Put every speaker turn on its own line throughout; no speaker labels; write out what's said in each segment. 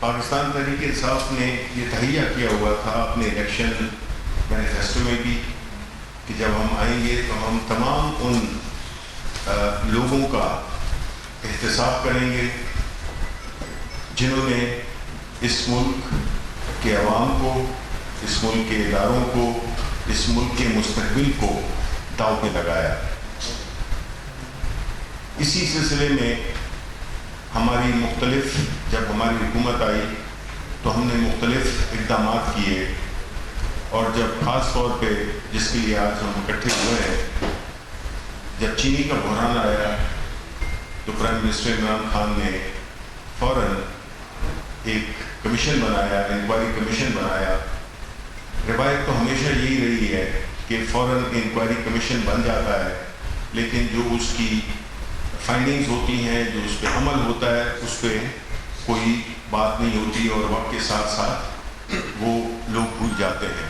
پاکستان تحریک انصاف نے یہ تہیہ کیا ہوا تھا اپنے الیکشن مینیفیسٹو میں بھی کہ جب ہم آئیں گے تو ہم تمام ان لوگوں کا احتساب کریں گے جنہوں نے اس ملک کے عوام کو، اس ملک کے اداروں کو، اس ملک کے مستقبل کو داؤ پہ لگایا۔ اسی سلسلے میں ہماری جب ہماری حکومت آئی تو ہم نے مختلف اقدامات کیے، اور جب خاص طور پہ جس کے لیے آج ہم اکٹھے ہوئے ہیں، جب چینی کا بحران آیا تو پرائم منسٹر عمران خان نے فوراً ایک کمیشن بنایا، انکوائری کمیشن بنایا۔ روایت تو ہمیشہ یہی رہی ہے کہ فوراً انکوائری کمیشن بن جاتا ہے، لیکن جو اس کی فائنڈنگز ہوتی ہیں، جو اس پہ عمل ہوتا ہے، اس پہ کوئی بات نہیں ہوتی، اور وقت کے ساتھ ساتھ وہ لوگ بھول جاتے ہیں۔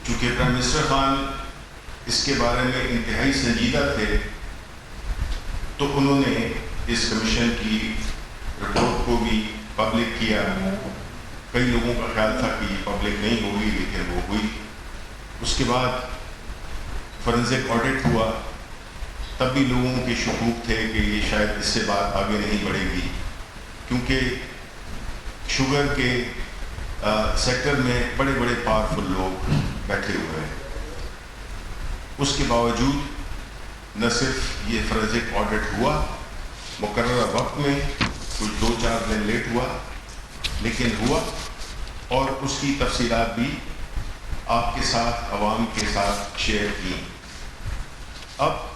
چونکہ پرائم منسٹر خان اس کے بارے میں انتہائی سنجیدہ تھے، تو انہوں نے اس کمیشن کی رپورٹ کو بھی پبلک کیا۔ کئی لوگوں کا خیال تھا کہ یہ پبلک نہیں ہوگی، لیکن وہ ہوئی۔ اس کے بعد فورنزک آڈٹ ہوا، تب بھی لوگوں کے شکوک تھے کہ یہ شاید اس سے بات آگے نہیں بڑھے گی، کیونکہ شوگر کے سیکٹر میں بڑے بڑے پاورفل لوگ بیٹھے ہوئے ہیں۔ اس کے باوجود نہ صرف یہ فورنزک آڈٹ ہوا مقررہ وقت میں، کچھ 2-4 دن لیٹ ہوا، لیکن ہوا، اور اس کی تفصیلات بھی آپ کے ساتھ، عوام کے ساتھ شیئر کی۔ اب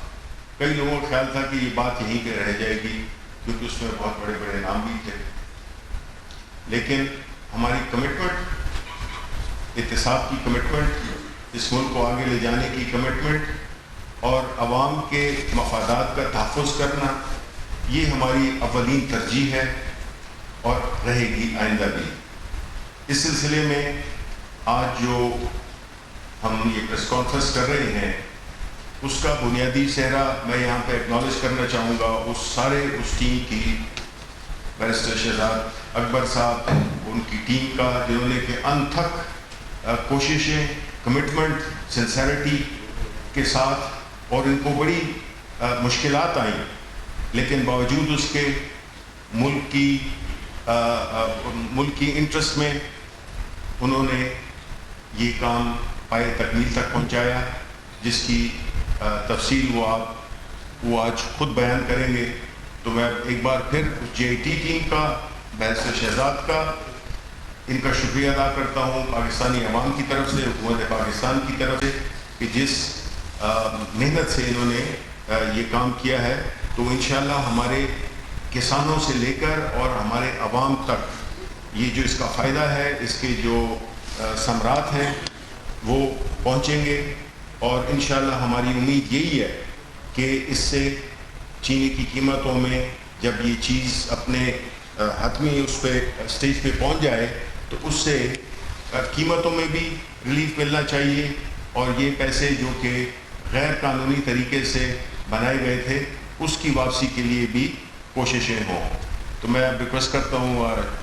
کئی لوگوں کا خیال تھا کہ یہ بات یہیں پہ رہ جائے گی، کیونکہ اس میں بہت بڑے بڑے نام بھی تھے، لیکن ہماری کمٹمنٹ، احتساب کی کمٹمنٹ، اس ملک کو آگے لے جانے کی کمٹمنٹ، اور عوام کے مفادات کا تحفظ کرنا، یہ ہماری اولین ترجیح ہے اور رہے گی آئندہ بھی۔ اس سلسلے میں آج جو ہم یہ پریس کانفرنس کر رہے ہیں، اس کا بنیادی چہرہ میں یہاں پہ ایکنالج کرنا چاہوں گا اس ٹیم کی، بیرسٹر شہزاد اکبر صاحب، ان کی ٹیم کا، جنہوں نے کہ انتھک کوششیں، کمٹمنٹ، سنسیریٹی کے ساتھ، اور ان کو بڑی مشکلات آئیں، لیکن باوجود اس کے ملک کی انٹرسٹ میں انہوں نے یہ کام پائے تکمیل تک پہنچایا، جس کی تفصیل وہ آج خود بیان کریں گے۔ تو میں ایک بار پھر جے آئی ٹی ٹیم کا، بیرسٹر شہزاد کا، ان کا شکریہ ادا کرتا ہوں پاکستانی عوام کی طرف سے، حکومت پاکستان کی طرف سے، کہ جس محنت سے انہوں نے یہ کام کیا ہے۔ تو انشاءاللہ ہمارے کسانوں سے لے کر اور ہمارے عوام تک یہ جو اس کا فائدہ ہے، اس کے جو ثمرات ہیں، وہ پہنچیں گے، اور انشاءاللہ ہماری امید یہی ہے کہ اس سے چینی کی قیمتوں میں جب یہ چیز اپنے حتمی اس پہ اسٹیج پہ پہنچ جائے، تو اس سے قیمتوں میں بھی ریلیف ملنا چاہیے، اور یہ پیسے جو کہ غیر قانونی طریقے سے بنائے گئے تھے، اس کی واپسی کے لیے بھی کوششیں ہوں۔ تو میں ریکویسٹ کرتا ہوں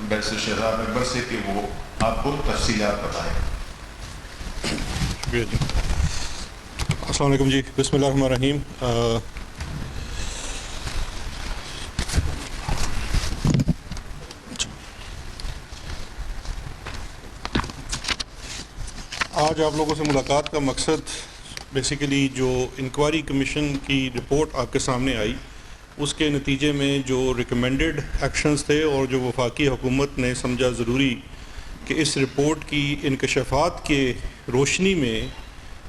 بیرسٹر شہزاد اکبر سے کہ وہ آپ کو تفصیلات بتائیں۔
شکریہ جی۔ السلام علیکم جی، بسم اللہ الرحمن الرحیم۔ آج آپ لوگوں سے ملاقات کا مقصد بیسیکلی جو انکوائری کمیشن کی رپورٹ آپ کے سامنے آئی، اس کے نتیجے میں جو ریکمینڈڈ ایکشنز تھے، اور جو وفاقی حکومت نے سمجھا ضروری کہ اس رپورٹ کی انکشافات کے روشنی میں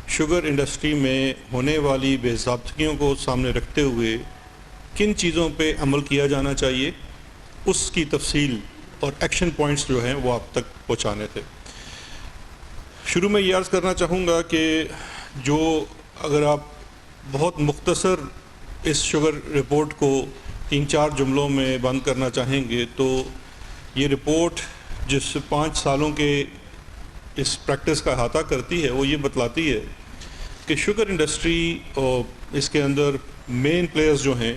شوگر انڈسٹری میں ہونے والی بے ضابطگیوں کو سامنے رکھتے ہوئے کن چیزوں پہ عمل کیا جانا چاہیے، اس کی تفصیل اور ایکشن پوائنٹس جو ہیں وہ آپ تک پہنچانے تھے۔ شروع میں یہ عرض کرنا چاہوں گا کہ جو اگر آپ بہت مختصر اس شوگر رپورٹ کو 3-4 جملوں میں بند کرنا چاہیں گے، تو یہ رپورٹ جس 5 سالوں کے اس پریکٹس کا احاطہ کرتی ہے، وہ یہ بتلاتی ہے کہ شوگر انڈسٹری اور اس کے اندر مین پلیئرز جو ہیں،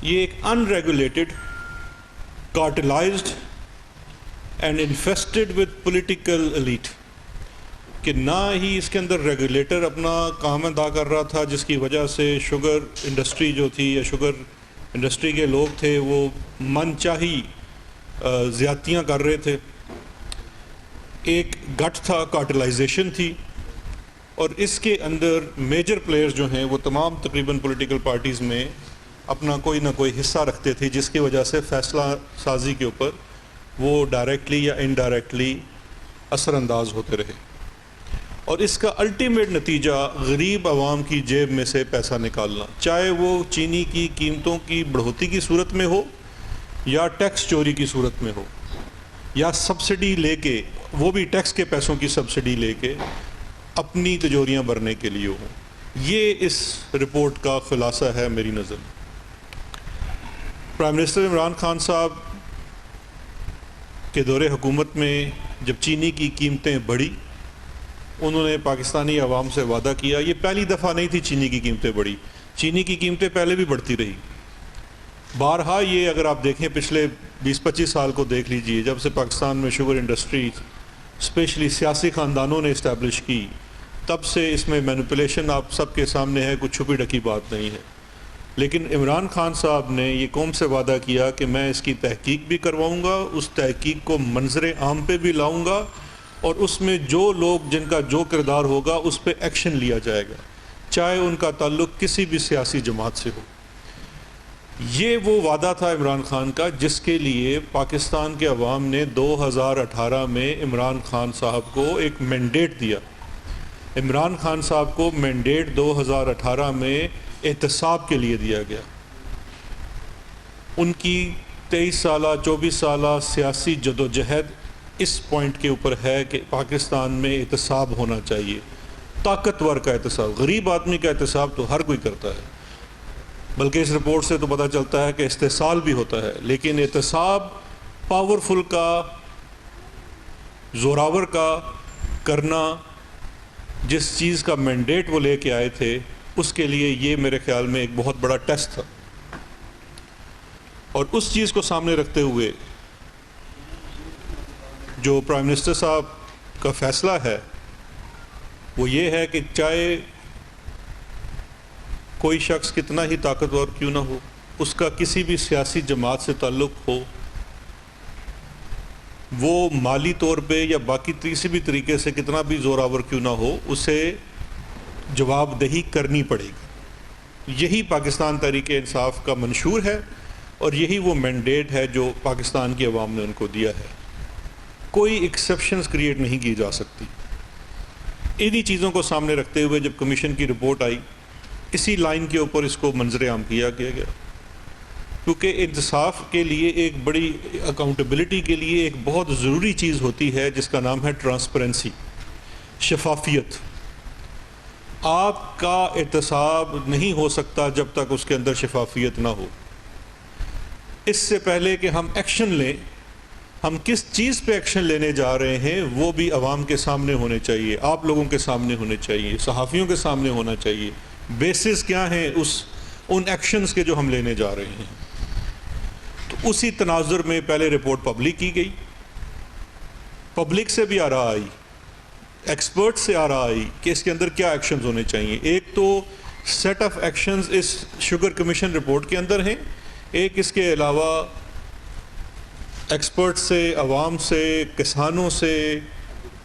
یہ ایک ان regulated cartelized and infested with political elite کہ نہ ہی اس کے اندر ریگولیٹر اپنا کام ادا کر رہا تھا، جس کی وجہ سے شوگر انڈسٹری جو تھی یا شوگر انڈسٹری کے لوگ تھے وہ من چاہی زیادتیاں کر رہے تھے. ایک گٹ تھا، کارٹلائزیشن تھی، اور اس کے اندر میجر پلیئرز جو ہیں وہ تمام تقریباً پولیٹیکل پارٹیز میں اپنا کوئی نہ کوئی حصہ رکھتے تھے، جس کی وجہ سے فیصلہ سازی کے اوپر وہ ڈائریکٹلی یا انڈائریکٹلی اثر انداز ہوتے رہے. اور اس کا الٹیمیٹ نتیجہ غریب عوام کی جیب میں سے پیسہ نکالنا، چاہے وہ چینی کی قیمتوں کی بڑھوتی کی صورت میں ہو یا ٹیکس چوری کی صورت میں ہو یا سبسڈی لے کے، وہ بھی ٹیکس کے پیسوں کی سبسڈی لے کے اپنی تجوریاں بھرنے کے لیے ہوں. یہ اس رپورٹ کا خلاصہ ہے میری نظر میں. پرائم منسٹر عمران خان صاحب کے دور حکومت میں جب چینی کی قیمتیں بڑھی، انہوں نے پاکستانی عوام سے وعدہ کیا. یہ پہلی دفعہ نہیں تھی چینی کی قیمتیں بڑھی، چینی کی قیمتیں پہلے بھی بڑھتی رہی. بارہا یہ اگر آپ دیکھیں پچھلے 20-25 سال کو دیکھ لیجئے، جب سے پاکستان میں شوگر انڈسٹری اسپیشلی سیاسی خاندانوں نے اسٹیبلش کی، تب سے اس میں مینوپولیشن آپ سب کے سامنے ہے، کچھ چھپی ڈھکی بات نہیں ہے. لیکن عمران خان صاحب نے یہ قوم سے وعدہ کیا کہ میں اس کی تحقیق بھی کرواؤں گا، اس تحقیق کو منظر عام پہ بھی لاؤں گا، اور اس میں جو لوگ جن کا جو کردار ہوگا اس پہ ایکشن لیا جائے گا، چاہے ان کا تعلق کسی بھی سیاسی جماعت سے ہو. یہ وہ وعدہ تھا عمران خان کا جس کے لیے پاکستان کے عوام نے 2018 میں عمران خان صاحب کو ایک مینڈیٹ دیا. عمران خان صاحب کو مینڈیٹ 2018 میں احتساب کے لیے دیا گیا. ان کی 23 سالہ 24 سالہ سیاسی جدوجہد اس پوائنٹ کے اوپر ہے کہ پاکستان میں احتساب ہونا چاہیے، طاقتور کا احتساب. غریب آدمی کا احتساب تو ہر کوئی کرتا ہے، بلکہ اس رپورٹ سے تو پتہ چلتا ہے کہ استحصال بھی ہوتا ہے، لیکن احتساب پاورفل کا، زوراور کا کرنا، جس چیز کا مینڈیٹ وہ لے کے آئے تھے، اس کے لیے یہ میرے خیال میں ایک بہت بڑا ٹیسٹ تھا. اور اس چیز کو سامنے رکھتے ہوئے جو پرائم منسٹر صاحب کا فیصلہ ہے وہ یہ ہے کہ چاہے کوئی شخص کتنا ہی طاقتور کیوں نہ ہو، اس کا کسی بھی سیاسی جماعت سے تعلق ہو، وہ مالی طور پہ یا باقی کسی بھی طریقے سے کتنا بھی زوراور کیوں نہ ہو، اسے جواب دہی کرنی پڑے گی. یہی پاکستان تحریک انصاف کا منشور ہے، اور یہی وہ مینڈیٹ ہے جو پاکستان کی عوام نے ان کو دیا ہے. کوئی ایکسیپشنز کریٹ نہیں کی جا سکتی. انہی چیزوں کو سامنے رکھتے ہوئے جب کمیشن کی رپورٹ آئی، اسی لائن کے اوپر اس کو منظر عام کیا گیا، کیونکہ انصاف کے لیے ایک بڑی اکاؤنٹیبلٹی کے لیے ایک بہت ضروری چیز ہوتی ہے جس کا نام ہے ٹرانسپیرنسی، شفافیت. آپ کا احتساب نہیں ہو سکتا جب تک اس کے اندر شفافیت نہ ہو. اس سے پہلے کہ ہم ایکشن لیں، ہم کس چیز پہ ایکشن لینے جا رہے ہیں وہ بھی عوام کے سامنے ہونے چاہیے، آپ لوگوں کے سامنے ہونے چاہیے، صحافیوں کے سامنے ہونا چاہیے. بیسز کیا ہیں ان ایکشنز کے جو ہم لینے جا رہے ہیں. تو اسی تناظر میں پہلے رپورٹ پبلک کی گئی، پبلک سے بھی آراء آئی، ایکسپرٹ سے آراء آئی کہ اس کے اندر کیا ایکشنز ہونے چاہیے. ایک تو سیٹ آف ایکشنز اس شوگر کمیشن رپورٹ کے اندر ہیں، ایک اس کے علاوہ ایکسپرٹ سے، عوام سے، کسانوں سے،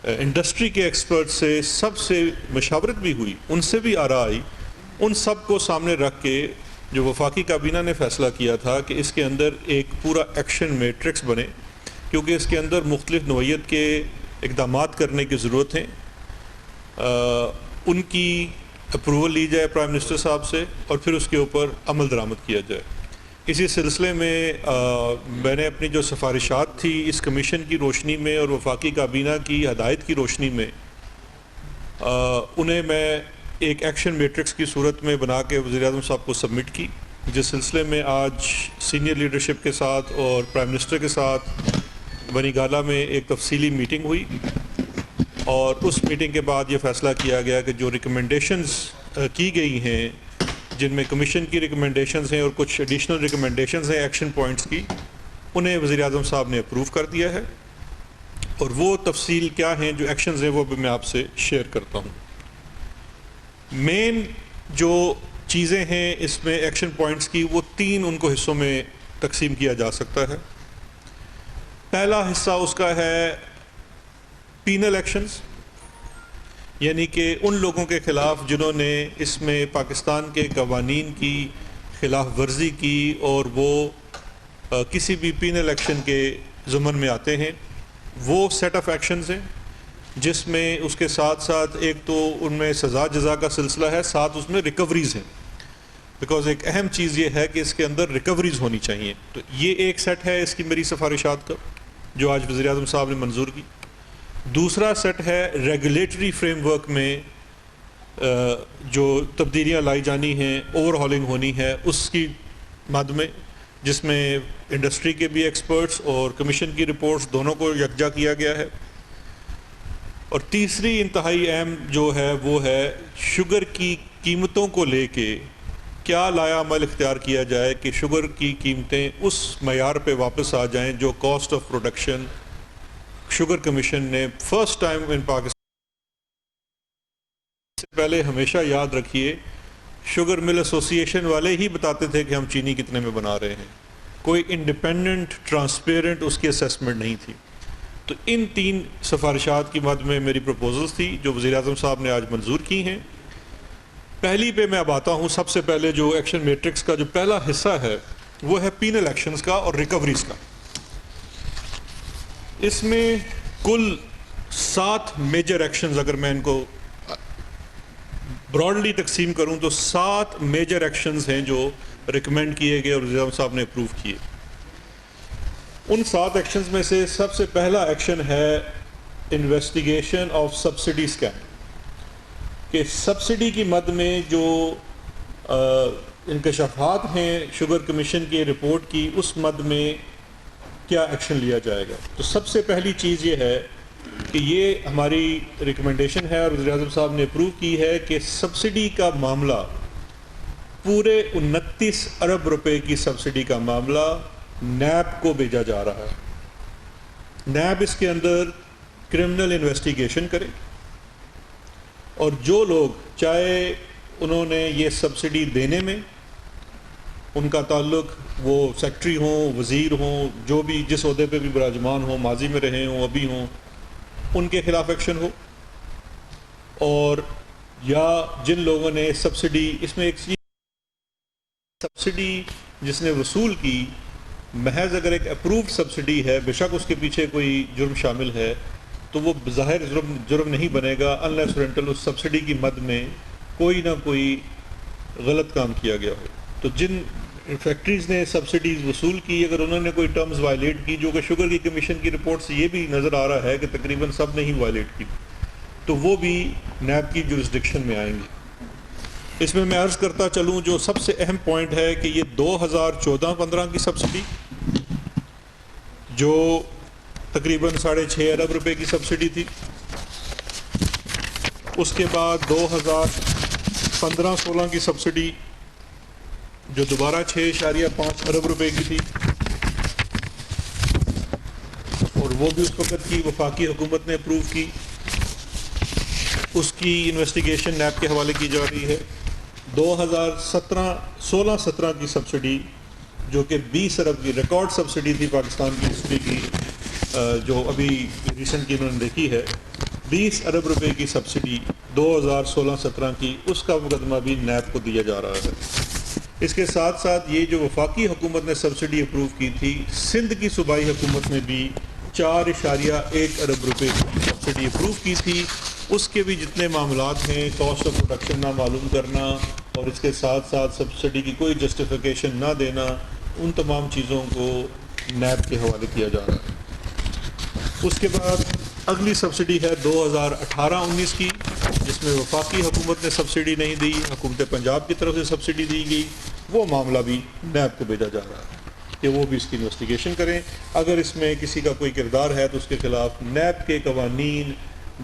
انڈسٹری کے ایکسپرٹ سے، سب سے مشاورت بھی ہوئی، ان سے بھی آراء آئی. ان سب کو سامنے رکھ کے جو وفاقی کابینہ نے فیصلہ کیا تھا کہ اس کے اندر ایک پورا ایکشن میٹرکس بنے، کیونکہ اس کے اندر مختلف نوعیت کے اقدامات کرنے کی ضرورت ہیں. ان کی اپروول لی جائے پرائم منسٹر صاحب سے، اور پھر اس کے اوپر عمل درآمد کیا جائے. اسی سلسلے میں میں نے اپنی جو سفارشات تھی اس کمیشن کی روشنی میں اور وفاقی کابینہ کی ہدایت کی روشنی میں، انہیں میں ایک ایکشن میٹرکس کی صورت میں بنا کے وزیر اعظم صاحب کو سبمٹ کی، جس سلسلے میں آج سینئر لیڈرشپ کے ساتھ اور پرائم منسٹر کے ساتھ بنی گالہ میں ایک تفصیلی میٹنگ ہوئی. اور اس میٹنگ کے بعد یہ فیصلہ کیا گیا کہ جو ریکمنڈیشنز کی گئی ہیں، جن میں کمیشن کی ریکمنڈیشنز ہیں اور کچھ ایڈیشنل ریکمنڈیشنز ہیں ایکشن پوائنٹس کی، انہیں وزیر اعظم صاحب نے اپروو کر دیا ہے، اور وہ تفصیل کیا ہیں جو ایکشنز ہیں وہ بھی میں آپ سے شیئر کرتا ہوں۔ مین جو چیزیں ہیں اس میں ایکشن پوائنٹس کی، وہ 3 ان کو حصوں میں تقسیم کیا جا سکتا ہے۔ پہلا حصہ اس کا ہے پینل ایکشنز، یعنی کہ ان لوگوں کے خلاف جنہوں نے اس میں پاکستان کے قوانین کی خلاف ورزی کی اور وہ کسی بھی پینل ایکشن کے ضمن میں آتے ہیں۔ وہ سیٹ آف ایکشنز ہیں جس میں اس کے ساتھ ساتھ ایک تو ان میں سزا جزا کا سلسلہ ہے، ساتھ اس میں ریکوریز ہیں، بیکاز ایک اہم چیز یہ ہے کہ اس کے اندر ریکوریز ہونی چاہیے۔ تو یہ ایک سیٹ ہے اس کی میری سفارشات کا جو آج وزیر اعظم صاحب نے منظور کی۔ دوسرا سیٹ ہے ریگولیٹری فریم ورک میں جو تبدیلیاں لائی جانی ہیں، اوور ہالنگ ہونی ہے اس کی مد میں، جس میں انڈسٹری کے بھی ایکسپرٹس اور کمیشن کی رپورٹس دونوں کو یکجا کیا گیا ہے۔ اور تیسری انتہائی اہم جو ہے وہ ہے شوگر کی قیمتوں کو لے کے کیا لایا عمل اختیار کیا جائے کہ شوگر کی قیمتیں اس معیار پہ واپس آ جائیں جو cost of production sugar commission نے فرسٹ ٹائم ان پاکستان سے پہلے ہمیشہ یاد رکھیے شوگر مل ایسوسی ایشن والے ہی بتاتے تھے کہ ہم چینی کتنے میں بنا رہے ہیں، کوئی انڈیپینڈنٹ ٹرانسپیرنٹ اس کی اسیسمنٹ نہیں تھی۔ تو ان 3 سفارشات کی مد میں میری پروپوزلز تھی جو وزیر اعظم صاحب نے آج منظور کی ہیں۔ پہلی پہ میں اب آتا ہوں، سب سے پہلے جو ایکشن میٹرکس کا جو پہلا حصہ ہے وہ ہے پینل ایکشنز کا اور ریکوریز کا۔ اس میں کل 7 میجر ایکشنز، اگر میں ان کو براڈلی تقسیم کروں تو 7 میجر ایکشنز ہیں جو ریکمینڈ کیے گئے اور وزیر اعظم صاحب نے اپروو کیے۔ ان 7 ایکشنز میں سے سب سے پہلا ایکشن ہے انویسٹیگیشن آف سبسڈی اسکیم، کہ سبسڈی کی مد میں جو انکشافات ہیں شوگر کمیشن کی رپورٹ کی اس مد میں کیا ایکشن لیا جائے گا۔ تو سب سے پہلی چیز یہ ہے کہ یہ ہماری ریکمنڈیشن ہے اور وزیر اعظم صاحب نے اپروو کی ہے کہ سبسڈی کا معاملہ، پورے 29 ارب روپے کی سبسڈی کا معاملہ نیب کو بھیجا جا رہا ہے۔ نیب اس کے اندر کرمنل انویسٹیگیشن کرے، اور جو لوگ چاہے انہوں نے یہ سبسڈی دینے میں ان کا تعلق وہ سیکٹری ہوں، وزیر ہوں، جو بھی جس عہدے پہ بھی براجمان ہوں، ماضی میں رہے ہوں، ابھی ہوں، ان کے خلاف ایکشن ہو، اور یا جن لوگوں نے سبسڈی، اس میں ایک چیز سبسڈی جس نے وصول کی، محض اگر ایک اپرووڈ سبسڈی ہے، بے شک اس کے پیچھے کوئی جرم شامل ہے تو وہ بظاہر جرم نہیں بنے گا انلیس رینٹل اس سبسڈی کی مد میں کوئی نہ کوئی غلط کام کیا گیا ہو۔ تو جن فیکٹریز نے سبسڈیز وصول کی، اگر انہوں نے کوئی ٹرمز وائلیٹ کی، جو کہ شوگر کی کمیشن کی رپورٹ سے یہ بھی نظر آ رہا ہے کہ تقریباً سب نے ہی وائلیٹ کی، تو وہ بھی نیب کی جورسڈکشن میں آئیں گے۔ اس میں عرض کرتا چلوں جو سب سے اہم پوائنٹ ہے کہ یہ 2014-15 کی سبسڈی جو تقریباً 6.5 ارب روپے کی سبسڈی تھی، اس کے بعد 2015-16 کی سبسڈی جو دوبارہ 6.5 ارب روپے کی تھی، اور وہ بھی اس وقت کی وفاقی حکومت نے اپروو کی، اس کی انویسٹیگیشن نیب کے حوالے کی جا رہی ہے۔ 2016-17 کی سبسڈی جو کہ 20 ارب کی ریکارڈ سبسڈی تھی پاکستان کی ہسٹری کی، جو ابھی ریسنٹ کی انہوں نے دیکھی ہے، 20 ارب روپے کی سبسڈی 2016-17 کی، اس کا مقدمہ بھی نیب کو دیا جا رہا ہے۔ اس کے ساتھ ساتھ یہ جو وفاقی حکومت نے سبسڈی اپروو کی تھی، سندھ کی صوبائی حکومت نے بھی 4.1 ارب روپے کی سبسڈی اپروو کی تھی۔ اس کے بھی جتنے معاملات ہیں، کاسٹ آف پروڈکشن نہ معلوم کرنا اور اس کے ساتھ ساتھ سبسڈی کی کوئی جسٹیفیکیشن نہ دینا، ان تمام چیزوں کو نیب کے حوالے کیا جا رہا ہے۔ اس کے بعد اگلی سبسڈی ہے 2018-19 کی، جس میں وفاقی حکومت نے سبسڈی نہیں دی، حکومت پنجاب کی طرف سے سبسڈی دی گئی۔ وہ معاملہ بھی نیب کو بھیجا جا رہا ہے کہ وہ بھی اس کی انویسٹیگیشن کریں۔ اگر اس میں کسی کا کوئی کردار ہے تو اس کے خلاف نیب کے قوانین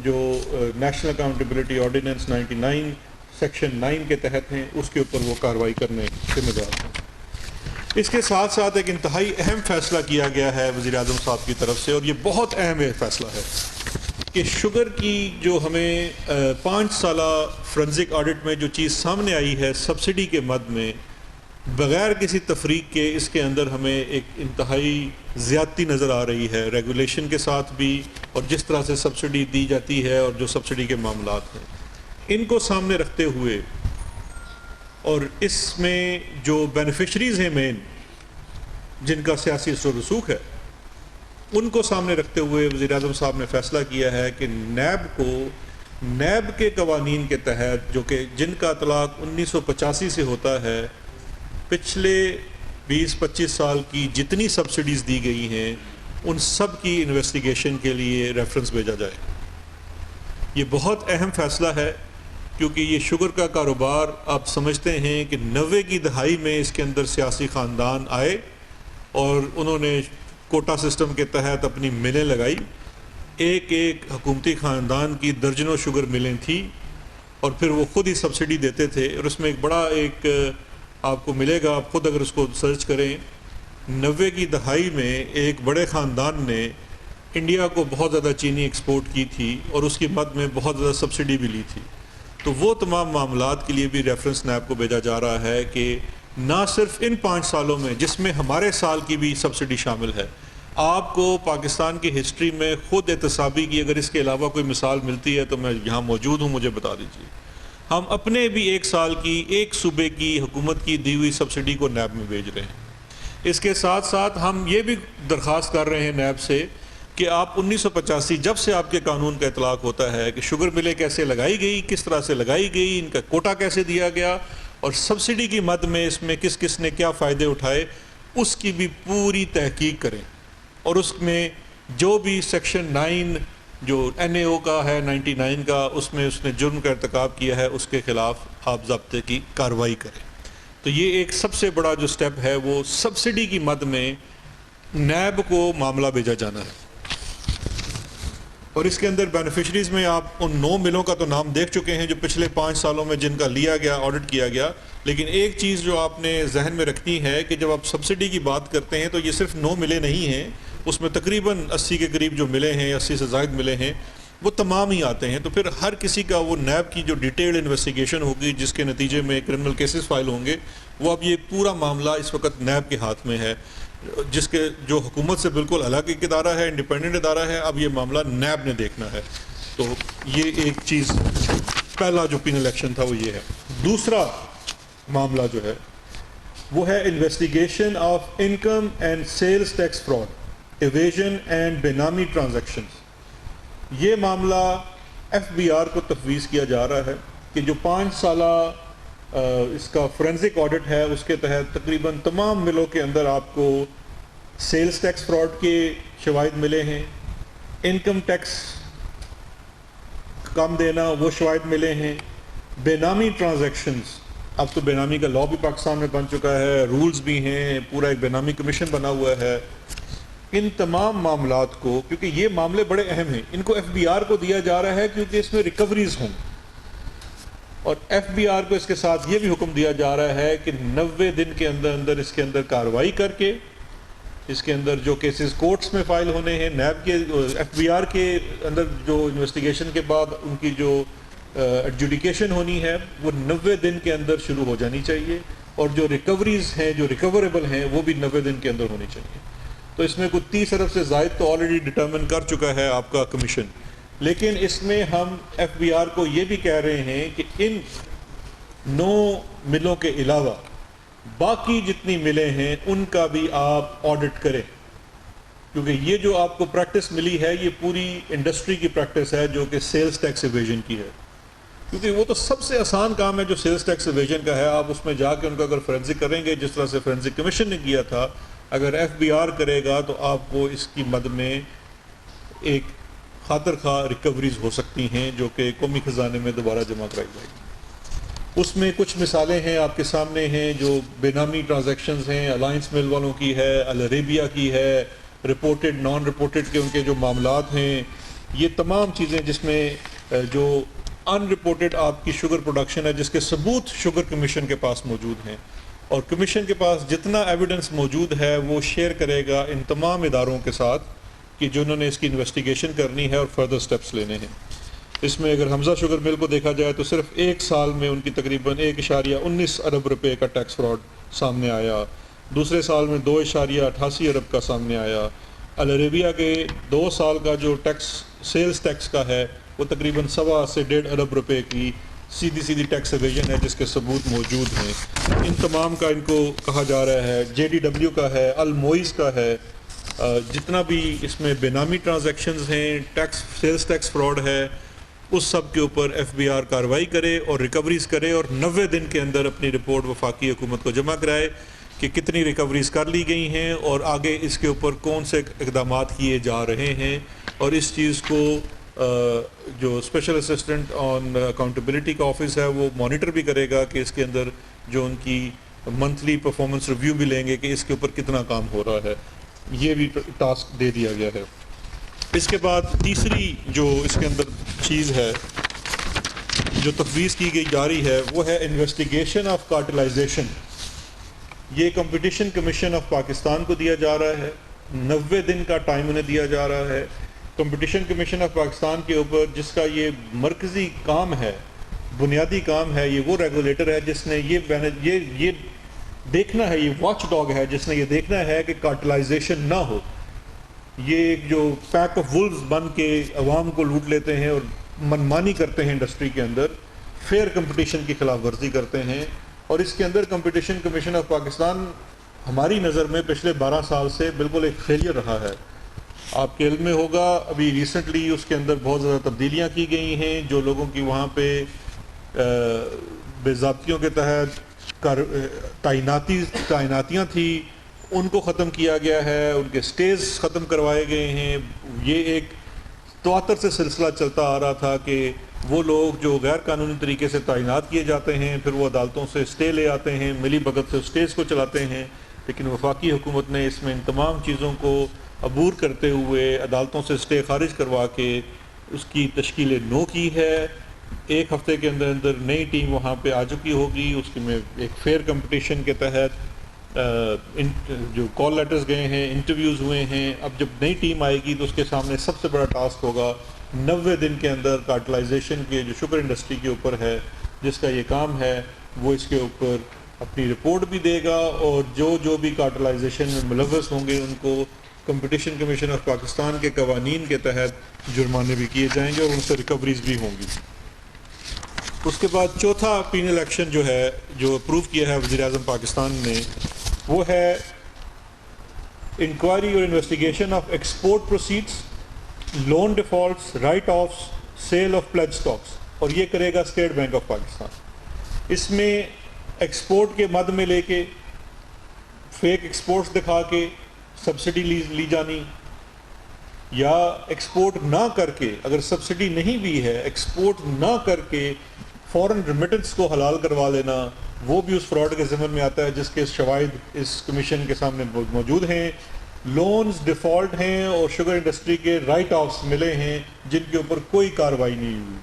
جو نیشنل اکاؤنٹیبلٹی آرڈیننس 99 سیکشن 9 کے تحت ہیں، اس کے اوپر وہ کارروائی کرنے ذمہ دار ہیں۔ اس کے ساتھ ساتھ ایک انتہائی اہم فیصلہ کیا گیا ہے وزیر اعظم صاحب کی طرف سے، اور یہ بہت اہم فیصلہ ہے کہ شوگر کی جو ہمیں 5 سالہ فرنزک آڈٹ میں جو چیز سامنے آئی ہے سبسڈی کے مد میں، بغیر کسی تفریق کے اس کے اندر ہمیں ایک انتہائی زیادتی نظر آ رہی ہے ریگولیشن کے ساتھ بھی، اور جس طرح سے سبسڈی دی جاتی ہے اور جو سبسڈی کے معاملات ہیں ان کو سامنے رکھتے ہوئے، اور اس میں جو بینیفیشریز ہیں مین جن کا سیاسی اثر و رسوخ ہے ان کو سامنے رکھتے ہوئے وزیر اعظم صاحب نے فیصلہ کیا ہے کہ نیب کے قوانین کے تحت، جو کہ جن کا اطلاق 1985 سے ہوتا ہے، پچھلے 20-25 سال کی جتنی سبسڈیز دی گئی ہیں ان سب کی انویسٹیگیشن کے لیے ریفرنس بھیجا جائے۔ یہ بہت اہم فیصلہ ہے کیونکہ یہ شوگر کا کاروبار آپ سمجھتے ہیں کہ 90 کی دہائی میں اس کے اندر سیاسی خاندان آئے اور انہوں نے کوٹا سسٹم کے تحت اپنی ملیں لگائی۔ ایک حکومتی خاندان کی درجنوں شوگر ملیں تھیں اور پھر وہ خود ہی سبسڈی دیتے تھے، اور اس میں ایک بڑا آپ کو ملے گا، آپ خود اگر اس کو سرچ کریں، 90 کی دہائی میں ایک بڑے خاندان نے انڈیا کو بہت زیادہ چینی ایکسپورٹ کی تھی اور اس کی مد میں بہت زیادہ سبسڈی بھی لی تھی۔ تو وہ تمام معاملات کے لیے بھی ریفرنس نیب کو بھیجا جا رہا ہے کہ نہ صرف ان 5 سالوں میں جس میں ہمارے سال کی بھی سبسڈی شامل ہے، آپ کو پاکستان کی ہسٹری میں خود احتسابی کی اگر اس کے علاوہ کوئی مثال ملتی ہے تو میں یہاں موجود ہوں، مجھے بتا دیجیے۔ ہم اپنے بھی 1 سال کی ایک صوبے کی حکومت کی دی ہوئی سبسڈی کو نیب میں بھیج رہے ہیں۔ اس کے ساتھ ساتھ ہم یہ بھی درخواست کر رہے ہیں نیب سے کہ آپ 1985 جب سے آپ کے قانون کا اطلاق ہوتا ہے کہ شوگر ملیں کیسے لگائی گئی، کس طرح سے لگائی گئی، ان کا کوٹا کیسے دیا گیا اور سبسڈی کی مد میں اس میں کس کس نے کیا فائدے اٹھائے، اس کی بھی پوری تحقیق کریں، اور اس میں جو بھی سیکشن 9 جو NAO کا ہے 99 کا، اس میں اس نے جرم کا ارتکاب کیا ہے اس کے خلاف آپ ضابطے کی کارروائی کریں۔ تو یہ ایک سب سے بڑا جو سٹیپ ہے وہ سبسڈی کی مد میں نیب کو معاملہ بھیجا جانا ہے، اور اس کے اندر بینیفیشریز میں آپ ان 9 ملوں کا تو نام دیکھ چکے ہیں جو پچھلے 5 سالوں میں جن کا لیا گیا، آڈٹ کیا گیا، لیکن ایک چیز جو آپ نے ذہن میں رکھنی ہے کہ جب آپ سبسڈی کی بات کرتے ہیں تو یہ صرف 9 ملیں نہیں ہیں، اس میں تقریباً 80 کے قریب جو ملے ہیں، 80 سے زائد ملے ہیں، وہ تمام ہی آتے ہیں۔ تو پھر ہر کسی کا وہ نیب کی جو ڈیٹیلڈ انویسٹیگیشن ہوگی جس کے نتیجے میں کرمنل کیسز فائل ہوں گے، وہ اب یہ پورا معاملہ اس وقت نیب کے ہاتھ میں ہے، جس کے جو حکومت سے بالکل الگ ایک ادارہ ہے، انڈیپینڈنٹ ادارہ ہے۔ اب یہ معاملہ نیب نے دیکھنا ہے۔ تو یہ ایک چیز، پہلا جو پینل ایکشن تھا وہ یہ ہے۔ دوسرا معاملہ جو ہے وہ ہے investigation of income and sales tax fraud, evasion and benami transactions. یہ معاملہ FBR کو تفویض کیا جا رہا ہے کہ جو 5 سالہ اس کا فورینزک آڈٹ ہے اس کے تحت تقریباً تمام ملوں کے اندر آپ کو سیلز ٹیکس فراڈ کے شواہد ملے ہیں، انکم ٹیکس کم دینا وہ شواہد ملے ہیں، بے نامی ٹرانزیکشنز، اب تو بے نامی کا لاء بھی پاکستان میں بن چکا ہے، رولز بھی ہیں، پورا ایک بے نامی کمیشن بنا ہوا ہے۔ ان تمام معاملات کو، کیونکہ یہ معاملے بڑے اہم ہیں، ان کو FBR کو دیا جا رہا ہے کیونکہ اس میں ریکوریز ہوں، اور FBR کو اس کے ساتھ یہ بھی حکم دیا جا رہا ہے کہ 90 دن کے اندر اندر اس کے اندر کارروائی کر کے اس کے اندر جو کیسز کورٹس میں فائل ہونے ہیں، نیب کے FBR کے اندر جو انویسٹیگیشن کے بعد ان کی جو ایڈجوڈیکیشن ہونی ہے وہ 90 دن کے اندر شروع ہو جانی چاہیے، اور جو ریکوریز ہیں، جو ریکوریبل ہیں، وہ بھی 90 دن کے اندر ہونی چاہیے۔ تو اس میں کوئی 30 ارب سے زائد تو آلریڈی ڈٹرمن کر چکا ہے آپ کا کمیشن، لیکن اس میں ہم FBR کو یہ بھی کہہ رہے ہیں کہ ان 9 ملوں کے علاوہ باقی جتنی ملیں ہیں ان کا بھی آپ آڈٹ کریں، کیونکہ یہ جو آپ کو پریکٹس ملی ہے یہ پوری انڈسٹری کی پریکٹس ہے جو کہ سیلز ٹیکس ایویژن کی ہے، کیونکہ وہ تو سب سے آسان کام ہے جو سیلز ٹیکس ایویژن کا ہے۔ آپ اس میں جا کے ان کا اگر فورینزک کریں گے جس طرح سے فورینزک کمیشن نے کیا تھا، اگر FBR کرے گا تو آپ کو اس کی مد میں ایک خاطر خواہ ریکوریز ہو سکتی ہیں جو کہ قومی خزانے میں دوبارہ جمع کرائی جائے گی۔ اس میں کچھ مثالیں ہیں آپ کے سامنے ہیں جو بے نامی ٹرانزیکشنز ہیں، الائنس مل والوں کی ہے، العریبیہ کی ہے، رپورٹڈ نان رپورٹڈ کے ان کے جو معاملات ہیں، یہ تمام چیزیں جس میں جو ان رپورٹڈ آپ کی شوگر پروڈکشن ہے جس کے ثبوت شوگر کمیشن کے پاس موجود ہیں، اور کمیشن کے پاس جتنا ایویڈنس موجود ہے وہ شیئر کرے گا ان تمام اداروں کے ساتھ کہ جنہوں نے اس کی انویسٹیگیشن کرنی ہے اور فردر سٹیپس لینے ہیں. اس میں اگر حمزہ شوگر مل کو دیکھا جائے تو صرف ایک سال میں ان کی تقریباً 1.19 ارب روپے کا ٹیکس فراڈ سامنے آیا. دوسرے سال میں 2.88 ارب کا سامنے آیا. العربیہ کے 2 سال کا جو ٹیکس سیلز ٹیکس کا ہے وہ تقریباً 1.25 سے 1.5 ارب روپے کی سیدھی ٹیکس ایویژن ہے جس کے ثبوت موجود ہیں. ان تمام کا ان کو کہا جا رہا ہے. JDW کا ہے, الموئز کا ہے, جتنا بھی اس میں بے نامی ٹرانزیکشنز ہیں, سیلز ٹیکس فراڈ ہے, اس سب کے اوپر FBR کارروائی کرے اور ریکوریز کرے اور 90 دن کے اندر اپنی رپورٹ وفاقی حکومت کو جمع کرائے کہ کتنی ریکوریز کر لی گئی ہیں اور آگے اس کے اوپر کون سے اقدامات کیے جا رہے ہیں. اور اس چیز کو جو اسپیشل اسسٹنٹ آن اکاؤنٹیبلٹی کا آفس ہے وہ مانیٹر بھی کرے گا کہ اس کے اندر جو ان کی منتھلی پرفارمنس ریویو بھی لیں گے کہ اس کے اوپر کتنا کام ہو رہا ہے. یہ بھی ٹاسک دے دیا گیا ہے. اس کے بعد تیسری جو اس کے اندر چیز ہے جو تفویض کی گئی جا رہی ہے وہ ہے انویسٹیگیشن آف کارٹلائزیشن. یہ کمپٹیشن کمیشن آف پاکستان کو دیا جا رہا ہے. 90 دن کا ٹائم انہیں دیا جا رہا ہے. کمپٹیشن کمیشن آف پاکستان کے اوپر جس کا یہ مرکزی کام ہے, بنیادی کام ہے, یہ وہ ریگولیٹر ہے جس نے یہ دیکھنا ہے, یہ واچ ڈاگ ہے جس نے یہ دیکھنا ہے کہ کارٹلائزیشن نہ ہو. یہ جو پیک آف وولز بن کے عوام کو لوٹ لیتے ہیں اور منمانی کرتے ہیں انڈسٹری کے اندر, فیئر کمپٹیشن کی خلاف ورزی کرتے ہیں. اور اس کے اندر کمپٹیشن کمیشن آف پاکستان ہماری نظر میں پچھلے 12 سال سے بالکل ایک فیلئر رہا ہے. آپ کے علم میں ہوگا ابھی ریسنٹلی اس کے اندر بہت زیادہ تبدیلیاں کی گئی ہیں. جو لوگوں کی وہاں پہ بے ضابطیوں کے تحت تعیناتیاں تھیں ان کو ختم کیا گیا ہے, ان کے سٹیز ختم کروائے گئے ہیں. یہ ایک تواتر سے سلسلہ چلتا آ رہا تھا کہ وہ لوگ جو غیر قانونی طریقے سے تعینات کیے جاتے ہیں پھر وہ عدالتوں سے سٹے لے آتے ہیں, ملی بھگت سے سٹیز کو چلاتے ہیں. لیکن وفاقی حکومت نے اس میں ان تمام چیزوں کو عبور کرتے ہوئے عدالتوں سے سٹے خارج کروا کے اس کی تشکیل نو کی ہے. 1 ہفتے کے اندر اندر نئی ٹیم وہاں پہ آ چکی ہوگی. اس میں ایک فیئر کمپٹیشن کے تحت جو کال لیٹرز گئے ہیں, انٹرویوز ہوئے ہیں. اب جب نئی ٹیم آئے گی تو اس کے سامنے سب سے بڑا ٹاسک ہوگا 90 دن کے اندر کارٹلائزیشن کے جو شوگر انڈسٹری کے اوپر ہے جس کا یہ کام ہے وہ اس کے اوپر اپنی رپورٹ بھی دے گا. اور جو بھی کارٹلائزیشن میں ملوث ہوں گے ان کو کمپٹیشن کمیشن آف پاکستان کے قوانین کے تحت جرمانے بھی کیے جائیں گے اور ان سے ریکوریز بھی ہوں گی. اس کے بعد چوتھا پینل ایکشن جو ہے جو اپروو کیا ہے وزیر اعظم پاکستان نے وہ ہے انکوائری اور investigation of export proceeds, loan defaults, write offs, sale of pledge stocks. اور یہ کرے گا اسٹیٹ بینک آف پاکستان. اس میں ایکسپورٹ کے مد میں لے کے فیک ایکسپورٹس دکھا کے سبسڈی لی جانی, یا ایکسپورٹ نہ کر کے اگر سبسڈی نہیں بھی ہے ایکسپورٹ نہ کر کے فورن ریمیٹنس کو حلال کروا لینا, وہ بھی اس فراڈ کے ضمن میں آتا ہے جس کے شواہد اس کمیشن کے سامنے موجود ہیں. لونز ڈیفالٹ ہیں اور شوگر انڈسٹری کے رائٹ آفس ملے ہیں جن کے اوپر کوئی کارروائی نہیں ہوئی.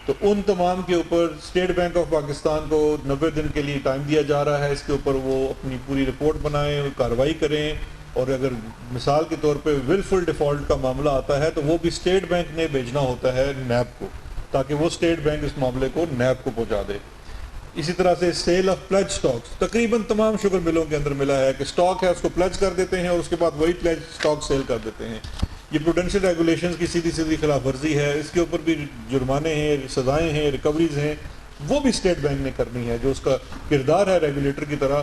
تو ان تمام کے اوپر اسٹیٹ بینک آف پاکستان کو 90 دن کے لیے ٹائم دیا جا رہا ہے. اس کے اوپر وہ اپنی پوری رپورٹ بنائیں, کارروائی کریں. اور اگر مثال کے طور پہ ولفل ڈیفالٹ کا معاملہ آتا ہے تو وہ بھی اسٹیٹ بینک نے بھیجنا ہوتا ہے نیب کو, تاکہ وہ اسٹیٹ بینک اس معاملے کو نیب کو پہنچا دے. اسی طرح سے سیل آف پلیج سٹاکس تقریباً تمام شوگر ملوں کے اندر ملا ہے کہ سٹاک ہے اس کو پلیج کر دیتے ہیں اور اس کے بعد وہی پلیج سٹاک سیل کر دیتے ہیں. یہ پروڈینشیل ریگولیشنز کی سیدھی خلاف ورزی ہے. اس کے اوپر بھی جرمانے ہیں, سزائیں ہیں, ریکوریز ہیں, وہ بھی اسٹیٹ بینک نے کرنی ہے. جو اس کا کردار ہے ریگولیٹر کی طرح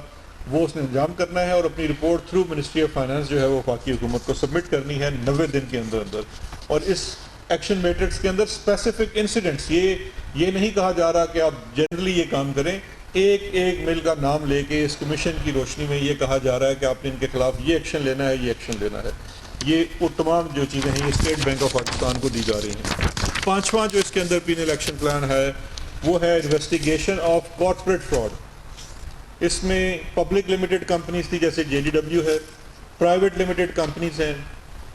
وہ اس نے انجام کرنا ہے اور اپنی report through ministry of finance جو ہے وہ وفاقی حکومت کو سبمٹ کرنی ہے 90 دن کے اندر اندر. اور اس ایکشن میٹرکس کے اندر اسپیسیفک انسیڈنٹس, یہ نہیں کہا جا رہا کہ آپ جنرلی یہ کام کریں. ایک مل کا نام لے کے اس کمیشن کی روشنی میں یہ کہا جا رہا ہے کہ آپ نے ان کے خلاف یہ ایکشن لینا ہے, یہ ایکشن لینا ہے. یہ وہ تمام جو چیزیں ہیں یہ اسٹیٹ بینک آف پاکستان کو دی جا رہی ہیں. 5واں جو اس کے اندر پینل ایکشن پلان ہے وہ ہے انویسٹیگیشن آف کارپوریٹ فراڈ. اس میں پبلک لمیٹڈ کمپنیز تھی جیسے JDW ہے, پرائیویٹ لمیٹڈ کمپنیز ہیں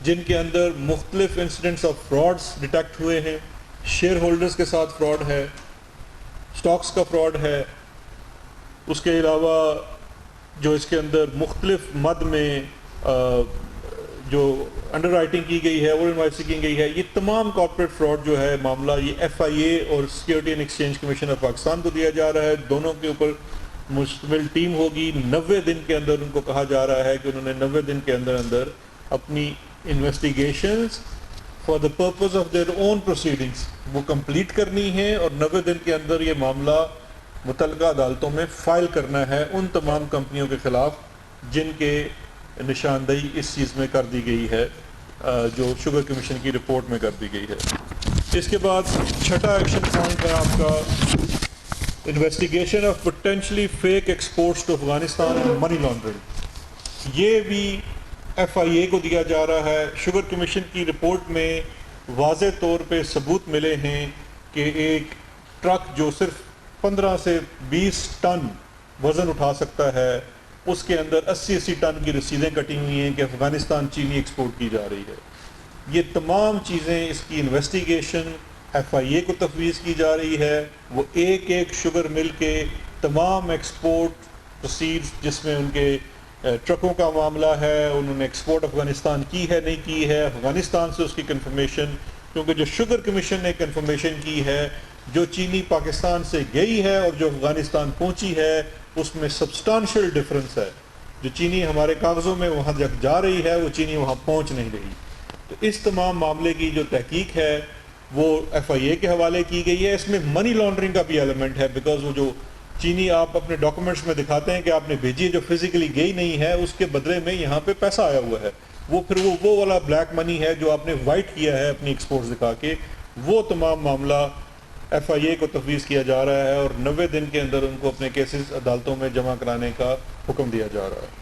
جن کے اندر مختلف انسیڈنٹس آف فراڈز ڈیٹیکٹ ہوئے ہیں. شیئر ہولڈرز کے ساتھ فراڈ ہے, سٹاکس کا فراڈ ہے, اس کے علاوہ جو اس کے اندر مختلف مد میں جو انڈر رائٹنگ کی گئی ہے، اوور انوائسنگ کی گئی ہے، یہ تمام کارپوریٹ فراڈ جو ہے معاملہ یہ ایف آئی اے اور security and exchange commission of Pakistan کو دیا جا رہا ہے. دونوں کے اوپر مشتمل ٹیم ہوگی. 90 دن کے اندر ان کو کہا جا رہا ہے کہ انہوں نے 90 دن کے اندر اندر اپنی investigations for the purpose of their own proceedings وہ کمپلیٹ کرنی ہے، اور 90 دن کے اندر یہ معاملہ متعلقہ عدالتوں میں فائل کرنا ہے ان تمام کمپنیوں کے خلاف جن کے نشاندہی اس چیز میں کر دی گئی ہے، جو شوگر کمیشن کی رپورٹ میں کر دی گئی ہے. اس کے بعد چھٹا ایکشن پوائنٹ ہے آپ کا investigation of potentially fake exports to Afghanistan and money laundering. یہ بھی ایف آئی اے کو دیا جا رہا ہے. شوگر کمیشن کی رپورٹ میں واضح طور پہ ثبوت ملے ہیں کہ ایک ٹرک جو صرف 15 سے 20 ٹن وزن اٹھا سکتا ہے، اس کے اندر 80 ٹن کی رسیدیں کٹی ہوئی ہیں کہ افغانستان چینی ایکسپورٹ کی جا رہی ہے. یہ تمام چیزیں اس کی انویسٹیگیشن ایف آئی اے کو تفویض کی جا رہی ہے. وہ ایک ایک شوگر مل کے تمام ایکسپورٹ پروسیڈز جس میں ان کے ٹرکوں کا معاملہ ہے، انہوں نے ایکسپورٹ افغانستان کی ہے نہیں کی ہے، افغانستان سے اس کی کنفرمیشن، کیونکہ جو شوگر کمیشن نے کنفرمیشن کی ہے جو چینی پاکستان سے گئی ہے اور جو افغانستان پہنچی ہے اس میں سبسٹانشل ڈفرنس ہے. جو چینی ہمارے کاغذوں میں وہاں جا رہی ہے وہ چینی وہاں پہنچ نہیں رہی. تو اس تمام معاملے کی جو تحقیق ہے وہ ایف آئی اے کے حوالے کی گئی ہے. اس میں منی لانڈرنگ کا بھی ایلیمنٹ ہے، بیکاز وہ جو چینی آپ اپنے ڈاکومنٹس میں دکھاتے ہیں کہ آپ نے بھیجی ہے جو فزیکلی گئی نہیں ہے، اس کے بدلے میں یہاں پہ پیسہ آیا ہوا ہے، وہ پھر وہ والا بلیک منی ہے جو آپ نے وائٹ کیا ہے اپنی ایکسپورٹس دکھا کے. وہ تمام معاملہ ایف آئی اے کو تفویض کیا جا رہا ہے اور 90 دن کے اندر ان کو اپنے کیسز عدالتوں میں جمع کرانے کا حکم دیا جا رہا ہے.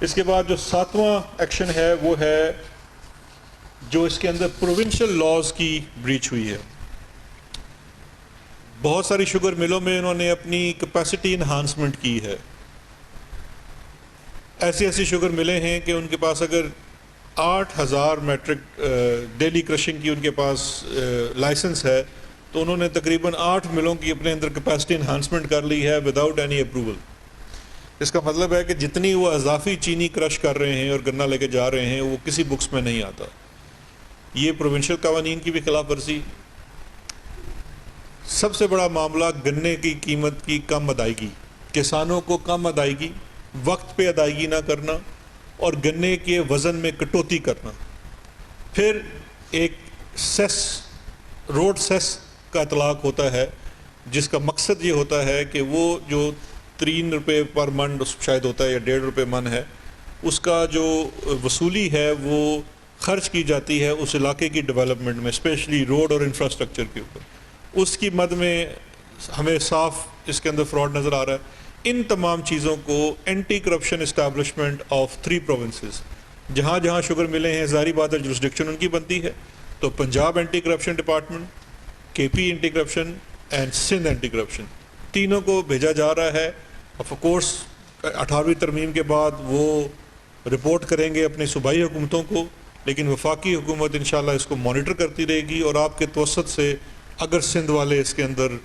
اس کے بعد جو 7واں ایکشن ہے وہ ہے جو اس کے اندر پروونشل لاز کی بریچ ہوئی ہے. بہت ساری شوگر ملوں میں انہوں نے اپنی کیپیسٹی انہانسمنٹ کی ہے. ایسی شوگر ملیں ہیں کہ ان کے پاس اگر 8000 میٹرک ڈیلی کرشنگ کی ان کے پاس لائسنس ہے تو انہوں نے تقریباً 8 ملوں کی اپنے اندر کیپیسٹی انہانسمنٹ کر لی ہے وداؤٹ اینی اپروول. اس کا مطلب ہے کہ جتنی وہ اضافی چینی کرش کر رہے ہیں اور گنا لے کے جا رہے ہیں وہ کسی بکس میں نہیں آتا. یہ پروونشل قوانین کی بھی خلاف ورزی. سب سے بڑا معاملہ گنے کی قیمت کی کم ادائیگی، کسانوں کو کم ادائیگی، وقت پہ ادائیگی نہ کرنا اور گنے کے وزن میں کٹوتی کرنا. پھر ایک سیس، روڈ سیس کا اطلاق ہوتا ہے جس کا مقصد یہ ہوتا ہے کہ وہ جو 3 روپے پر من شاید ہوتا ہے یا 1.5 روپے من ہے، اس کا جو وصولی ہے وہ خرچ کی جاتی ہے اس علاقے کی ڈیولپمنٹ میں، اسپیشلی روڈ اور انفراسٹرکچر کے اوپر. اس کی مد میں ہمیں صاف اس کے اندر فراڈ نظر آ رہا ہے. ان تمام چیزوں کو anti corruption establishment of 3 provinces, جہاں جہاں شوگر ملے ہیں ظاہری بات ہے جورسڈکشن ان کی بنتی ہے، تو Punjab anti corruption department, K P anti corruption and Sindh anti corruption, تینوں کو بھیجا جا رہا ہے. آف کورس 18ویں ترمیم کے بعد وہ رپورٹ کریں گے اپنی صوبائی حکومتوں کو، لیکن وفاقی حکومت انشاءاللہ اس کو مانیٹر کرتی رہے گی. اور آپ کے توسط سے اگر سندھ والے اس کے اندر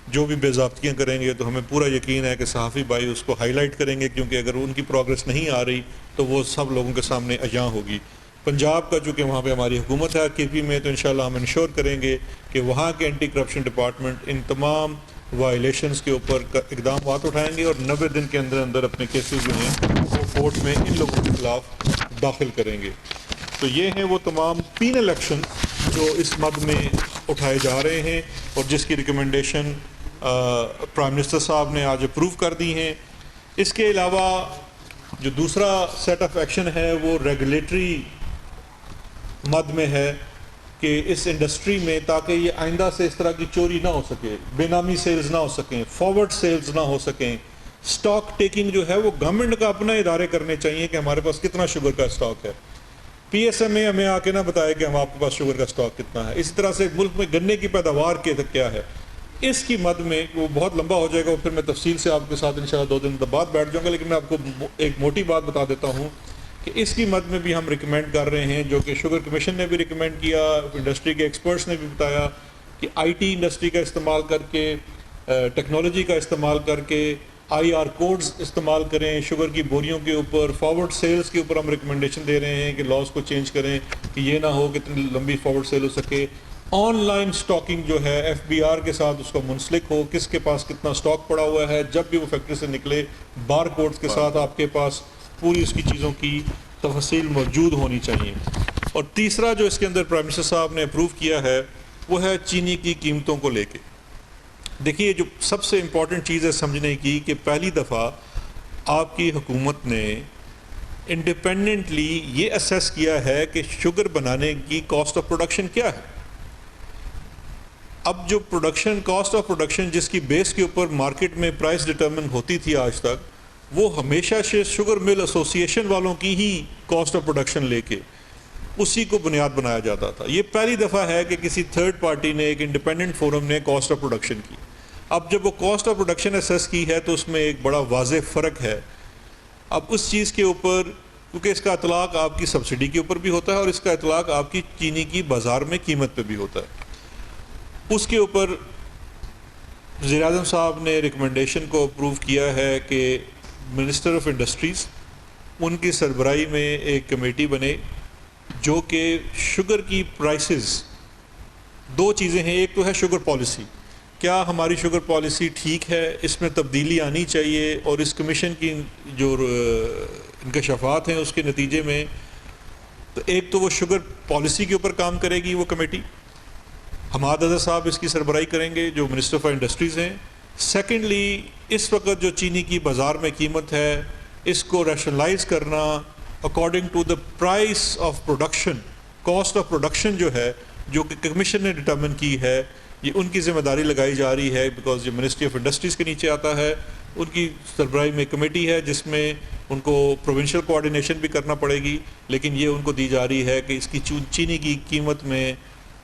جو بھی بے ضابطگیاں کریں گے تو ہمیں پورا یقین ہے کہ صحافی بھائی اس کو ہائی لائٹ کریں گے، کیونکہ اگر ان کی پروگرس نہیں آ رہی تو وہ سب لوگوں کے سامنے عیاں ہوگی. پنجاب کا چونکہ وہاں پہ ہماری حکومت ہے کے پی میں، تو انشاءاللہ ہم انشور کریں گے کہ وہاں کے اینٹی کرپشن ڈپارٹمنٹ ان تمام وائلیشنز کے اوپر اقدامات اٹھائیں گے اور 90 دن کے اندر اندر اپنے کیسز جو ہیں وہ کورٹ میں ان لوگوں کے خلاف داخل کریں گے. تو یہ ہیں وہ تمام پینل ایکشن جو اس مد میں اٹھائے جا رہے ہیں اور جس کی ریکمنڈیشن پرائم منسٹر صاحب نے آج اپروو کر دی ہیں. اس کے علاوہ جو دوسرا سیٹ آف ایکشن ہے وہ ریگولیٹری مد میں ہے کہ اس انڈسٹری میں تاکہ یہ آئندہ سے اس طرح کی چوری نہ ہو سکے، بے نامی سیلز نہ ہو سکیں، فارورڈ سیلز نہ ہو سکیں. سٹاک ٹیکنگ جو ہے وہ گورنمنٹ کا اپنا ادارے کرنے چاہیے کہ ہمارے پاس کتنا شوگر کا سٹاک ہے. پی ایس ایم اے ہمیں آ کے نہ بتائے کہ ہم آپ کے پاس شوگر کا سٹاک کتنا ہے. اسی طرح سے ملک میں گنے کی پیداوار کیا ہے، اس کی مد میں وہ بہت لمبا ہو جائے گا، پھر میں تفصیل سے آپ کے ساتھ انشاءاللہ 2 دن بعد بیٹھ جاؤں گا. لیکن میں آپ کو ایک موٹی بات بتا دیتا ہوں کہ اس کی مد میں بھی ہم ریکمینڈ کر رہے ہیں، جو کہ شوگر کمیشن نے بھی ریکمینڈ کیا، انڈسٹری کے ایکسپرٹس نے بھی بتایا کہ آئی ٹی انڈسٹری کا استعمال کر کے ٹیکنالوجی کا استعمال کر کے IR کوڈز استعمال کریں شوگر کی بوریوں کے اوپر. فارورڈ سیلز کے اوپر ہم ریکمنڈیشن دے رہے ہیں کہ لاز کو چینج کریں کہ یہ نہ ہو کہ اتنی لمبی فارورڈ سیل ہو سکے. آن لائن سٹاکنگ جو ہے FBR کے ساتھ اس کا منسلک ہو, کس کے پاس کتنا سٹاک پڑا ہوا ہے, جب بھی وہ فیکٹری سے نکلے بار کوڈز کے ساتھ آپ کے پاس پوری اس کی چیزوں کی تفصیل موجود ہونی چاہیے. اور تیسرا جو اس کے اندر پرائم منسٹر صاحب نے اپروو کیا ہے وہ ہے چینی کی قیمتوں کو لے کے. دیکھیے جو سب سے امپورٹنٹ چیز ہے سمجھنے کی کہ پہلی دفعہ آپ کی حکومت نے انڈیپینڈنٹلی یہ اسیس کیا ہے کہ شوگر بنانے کی کاسٹ آف پروڈکشن کیا ہے. اب جو پروڈکشن کاسٹ آف پروڈکشن جس کی بیس کے اوپر مارکیٹ میں پرائس ڈٹرمن ہوتی تھی آج تک, وہ ہمیشہ سے شوگر مل ایسوسی ایشن والوں کی ہی کاسٹ آف پروڈکشن لے کے اسی کو بنیاد بنایا جاتا تھا. یہ پہلی دفعہ ہے کہ کسی تھرڈ پارٹی نے, ایک انڈیپینڈنٹ فورم نے کاسٹ آف پروڈکشن کی. اب جب وہ کاسٹ آف پروڈکشن اسیس کی ہے تو اس میں ایک بڑا واضح فرق ہے. اب اس چیز کے اوپر کیونکہ اس کا اطلاق آپ کی سبسڈی کے اوپر بھی ہوتا ہے اور اس کا اطلاق آپ کی چینی کی بازار میں قیمت پہ بھی ہوتا ہے. اس کے اوپر وزیر اعظم صاحب نے ریکمنڈیشن کو اپروو کیا ہے کہ منسٹر آف انڈسٹریز ان کی سربراہی میں ایک کمیٹی بنے جو کہ شوگر کی پرائسز, دو چیزیں ہیں, ایک تو ہے شوگر پالیسی, کیا ہماری شوگر پالیسی ٹھیک ہے, اس میں تبدیلی آنی چاہیے, اور اس کمیشن کی جو انکشافات ہیں اس کے نتیجے میں تو ایک تو وہ شوگر پالیسی کے اوپر کام کرے گی وہ کمیٹی, حماد اظہر صاحب اس کی سربراہی کریں گے جو منسٹر آف انڈسٹریز ہیں. سیکنڈلی اس وقت جو چینی کی بازار میں قیمت ہے اس کو ریشنلائز کرنا according to the price of production, cost of production جو ہے جو کہ کمیشن نے ڈٹرمن کی ہے, یہ ان کی ذمہ داری لگائی جا رہی ہے بیکاز یہ منسٹری آف انڈسٹریز کے نیچے آتا ہے. ان کی سربراہی میں کمیٹی ہے جس میں ان کو پروونشل کوآرڈینیشن بھی کرنا پڑے گی, لیکن یہ ان کو دی جا رہی ہے کہ اس کی چینی کی قیمت میں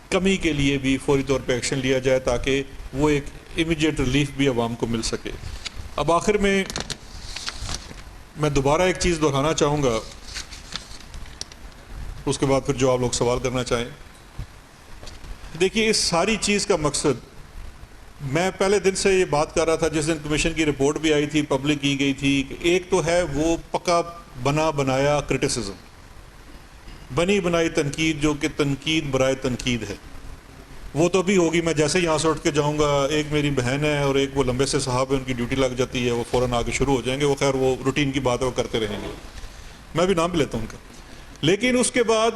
کمی کے لیے بھی فوری طور پہ ایکشن لیا جائے تاکہ وہ ایک امیڈیٹ ریلیف بھی عوام کو مل سکے. اب آخر میں دوبارہ ایک چیز دہرانا چاہوں گا, اس کے بعد پھر جو آپ لوگ سوال کرنا چاہیں. دیکھیے اس ساری چیز کا مقصد, میں پہلے دن سے یہ بات کر رہا تھا جس دن کمیشن کی رپورٹ بھی آئی تھی, پبلک کی گئی تھی, کہ ایک تو ہے وہ پکا بنا بنایا کرٹیسزم, بنی بنائی تنقید جو کہ تنقید برائے تنقید ہے, وہ تو بھی ہوگی. میں جیسے یہاں سے اٹھ کے جاؤں گا, ایک میری بہن ہے اور ایک وہ لمبے سے صاحب ہے, ان کی ڈیوٹی لگ جاتی ہے, وہ فوراً آگے شروع ہو جائیں گے, وہ خیر وہ روٹین کی بات ہے وہ کرتے رہیں گے, میں بھی نام بھی لیتا ہوں ان کا. لیکن اس کے بعد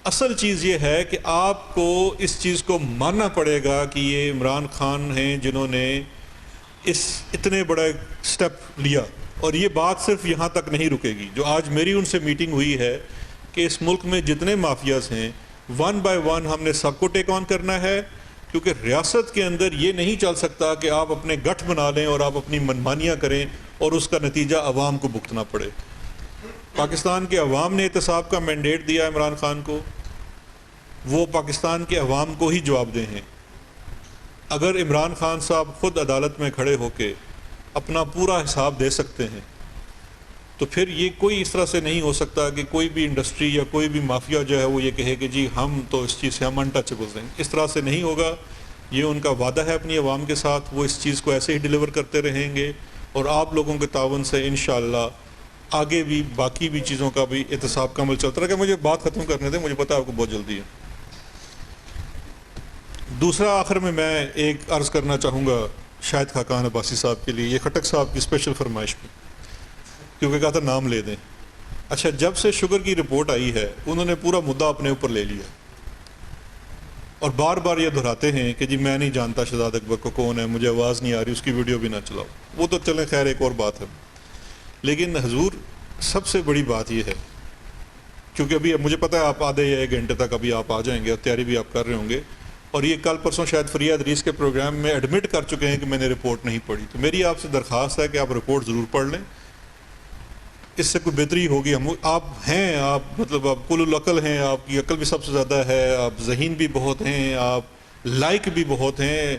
اصل چیز یہ ہے کہ آپ کو اس چیز کو ماننا پڑے گا کہ یہ عمران خان ہیں جنہوں نے اس اتنے بڑا سٹیپ لیا, اور یہ بات صرف یہاں تک نہیں رکے گی. جو آج میری ان سے میٹنگ ہوئی ہے کہ اس ملک میں جتنے مافیاز ہیں ون بائی ون ہم نے سب کو ٹیک آن کرنا ہے, کیونکہ ریاست کے اندر یہ نہیں چل سکتا کہ آپ اپنے گٹھ بنا لیں اور آپ اپنی منمانیاں کریں اور اس کا نتیجہ عوام کو بھگتنا پڑے. پاکستان کے عوام نے احتساب کا مینڈیٹ دیا عمران خان کو, وہ پاکستان کے عوام کو ہی جواب دیں ہیں. اگر عمران خان صاحب خود عدالت میں کھڑے ہو کے اپنا پورا حساب دے سکتے ہیں تو پھر یہ کوئی اس طرح سے نہیں ہو سکتا کہ کوئی بھی انڈسٹری یا کوئی بھی مافیا جو ہے وہ یہ کہے کہ جی ہم تو اس چیز سے ہم انٹچبلز ہیں. اس طرح سے نہیں ہوگا. یہ ان کا وعدہ ہے اپنی عوام کے ساتھ, وہ اس چیز کو ایسے ہی ڈیلیور کرتے رہیں گے, اور آپ لوگوں کے تعاون سے انشاءاللہ آگے بھی باقی بھی چیزوں کا بھی احتساب کا عمل چلتا رہے گا. مجھے بات ختم کرنے دیں, مجھے پتا ہے آپ کو بہت جلدی ہے. دوسرا آخر میں ایک عرض کرنا چاہوں گا شاہد خاقان عباسی صاحب کے لیے, یہ خٹک صاحب کی اسپیشل فرمائش میں, کیونکہ کہا تھا نام لے دیں. اچھا, جب سے شوگر کی رپورٹ آئی ہے انہوں نے پورا مدعا اپنے اوپر لے لیا اور بار بار یہ دہراتے ہیں کہ جی میں نہیں جانتا شہزاد اکبر کو کون ہے, مجھے آواز نہیں آ رہی, اس کی ویڈیو بھی نہ چلاؤ. وہ تو چلیں خیر ایک اور بات ہے. لیکن حضور سب سے بڑی بات یہ ہے, کیونکہ ابھی مجھے پتہ ہے آپ آدھے یا ایک گھنٹے تک ابھی آپ آ جائیں گے اور تیاری بھی آپ کر رہے ہوں گے, اور یہ کل پرسوں شاید فریہ ادریس کے پروگرام میں ایڈمٹ کر چکے ہیں کہ میں نے رپورٹ نہیں پڑھی. تو میری آپ سے درخواست ہے کہ آپ رپورٹ ضرور پڑھ لیں, اس سے کوئی بہتری ہوگی. آپ ہیں, آپ مطلب آپ کل العقل ہیں, آپ کی عقل بھی سب سے زیادہ ہے, آپ ذہین بھی بہت ہیں, آپ لائق بھی بہت ہیں,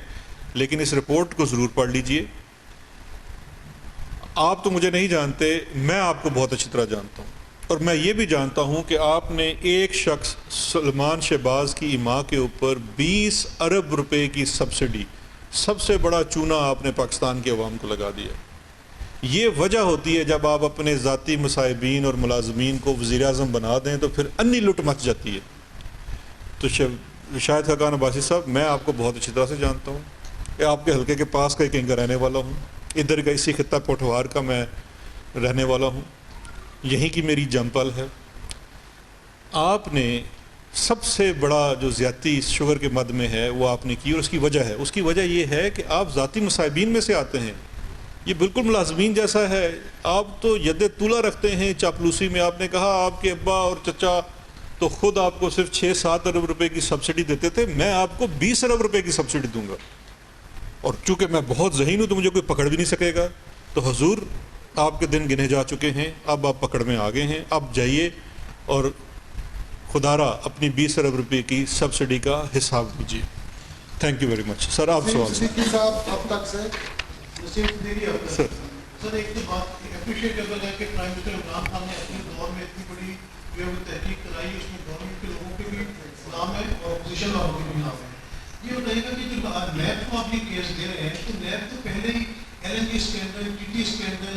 لیکن اس رپورٹ کو ضرور پڑھ لیجئے. آپ تو مجھے نہیں جانتے, میں آپ کو بہت اچھی طرح جانتا ہوں, اور میں یہ بھی جانتا ہوں کہ آپ نے ایک شخص سلمان شہباز کی اماں کے اوپر 20 ارب روپے کی سبسڈی سب سے بڑا چونا آپ نے پاکستان کے عوام کو لگا دیا. یہ وجہ ہوتی ہے جب آپ اپنے ذاتی مصاحبین اور ملازمین کو وزیر اعظم بنا دیں تو پھر انی لٹ مچ جاتی ہے. تو شاہد خاقان عباسی صاحب، میں آپ کو بہت اچھی طرح سے جانتا ہوں کہ آپ کے حلقے کے پاس کا کہیں کا رہنے والا ہوں، ادھر کا اسی خطہ پوٹھوار کا میں رہنے والا ہوں، یہیں کی میری جم پل ہے. آپ نے سب سے بڑا جو زیادتی اس شوگر کے مد میں ہے وہ آپ نے کی، اور اس کی وجہ ہے، اس کی وجہ یہ ہے کہ آپ ذاتی مصاحبین میں سے آتے ہیں. یہ بالکل ملازمین جیسا ہے. آپ تو ید طولہ رکھتے ہیں چاپلوسی میں. آپ نے کہا آپ کے ابا اور چچا تو خود آپ کو صرف 6-7 ارب روپے کی سبسڈی دیتے تھے، میں آپ کو 20 ارب روپے کی سبسڈی دوں گا، اور چونکہ میں بہت ذہین ہوں تو مجھے کوئی پکڑ بھی نہیں سکے گا. تو حضور آپ کے دن گنے جا چکے ہیں، اب آپ پکڑ میں آ گئے ہیں. اب جائیے اور خدا را اپنی 20 ارب روپے کی سبسڈی کا حساب دیجیے. Thank you very much. Sir آپ سوال.
صدیقی صاحب اب تک سے
سر
سر ایک تو بات اپریشیٹ کرتا ہے کہ پرائم منسٹر عمران خان نے اپنے دور میں اتنی بڑی جو تحقیق کرائی، اس میں گورنمنٹ کے لوگوں کے بھی نام ہے اور اپوزیشن والوں کے بھی نام ہے. یہ بتائیے گا کہ جو نیب کو آپ یہ کیس دے رہے ہیں تو نیب تو پہلے ہی L N G scandal, T T scandal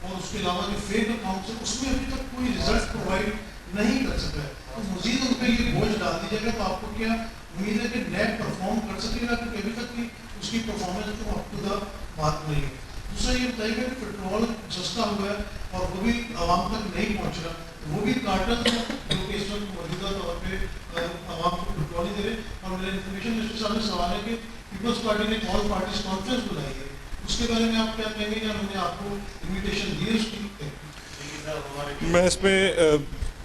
اور اس کے علاوہ جو فیک اکاؤنٹس ہیں اس میں ابھی تک کوئی رزلٹ پرووائڈ نہیں کر سکا ہے. تو مزید ان پہ یہ بوجھ ڈال دیجیے گا تو آپ کو کیا امید ہے کہ نیب پرفارم کر سکے گا؟ کیونکہ ابھی تک کی اس کی پرفارمنس تو اپ ٹو دا بات نہیں ہے. دوسرا یہ بتائیے گا کہ پیٹرول سستا ہوا ہے اور وہ بھی عوام تک نہیں پہنچ رہا، وہ بھی کارٹل جو کہ اس وقت موجودہ طور پہ عوام کو پیٹرول نہیں دے رہے. اور میرا انفارمیشن منسٹر صاحب سے سوال ہے کہ پیپلز پارٹی نے آل پارٹیز کانفرنس بلائی ہے، اس کے بارے میں آپ کیا کہیں گے؟ یا میں نے آپ کو انویٹیشن دی ہے اس کی؟
میں اس میں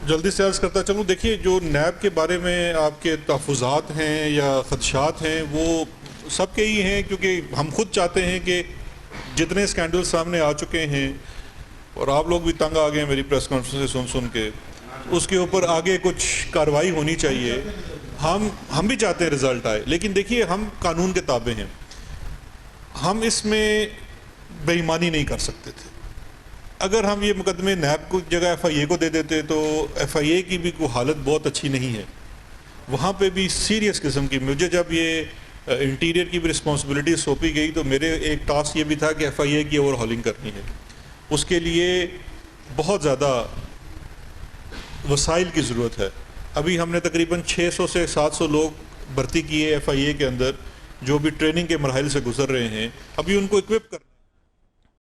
جلدی سے عرض کرتا چلوں. دیکھیے جو نیب کے بارے میں آپ کے تحفظات ہیں یا خدشات ہیں وہ سب کے ہی ہیں، کیونکہ ہم خود چاہتے ہیں کہ جتنے اسکینڈل سامنے آ چکے ہیں، اور آپ لوگ بھی تنگ آ گئے ہیں میری پریس کانفرنس سے سن کے، اس کے اوپر آگے کچھ کارروائی ہونی چاہیے. ہم بھی چاہتے ہیں رزلٹ آئے، لیکن دیکھیے ہم قانون کے تابع ہیں. ہم اس میں بے ایمانی نہیں کر سکتے تھے. اگر ہم یہ مقدمے نیب کو جگہ ایف آئی اے کو دے دیتے تو ایف آئی اے کی بھی کوئی حالت بہت اچھی نہیں ہے. وہاں پہ بھی سیریس قسم کی، مجھے جب یہ انٹیریئر کی بھی رسپانسبلٹی سونپی گئی تو میرے ایک ٹاسک یہ بھی تھا کہ ایف آئی اے کی اوور ہالنگ کرنی ہے. اس کے لیے بہت زیادہ وسائل کی ضرورت ہے. ابھی ہم نے تقریباً 600 سے 700 لوگ بھرتی کیے ایف آئی اے کے اندر جو بھی ٹریننگ کے مراحل سے گزر رہے ہیں. ابھی ان کو اکوپ کر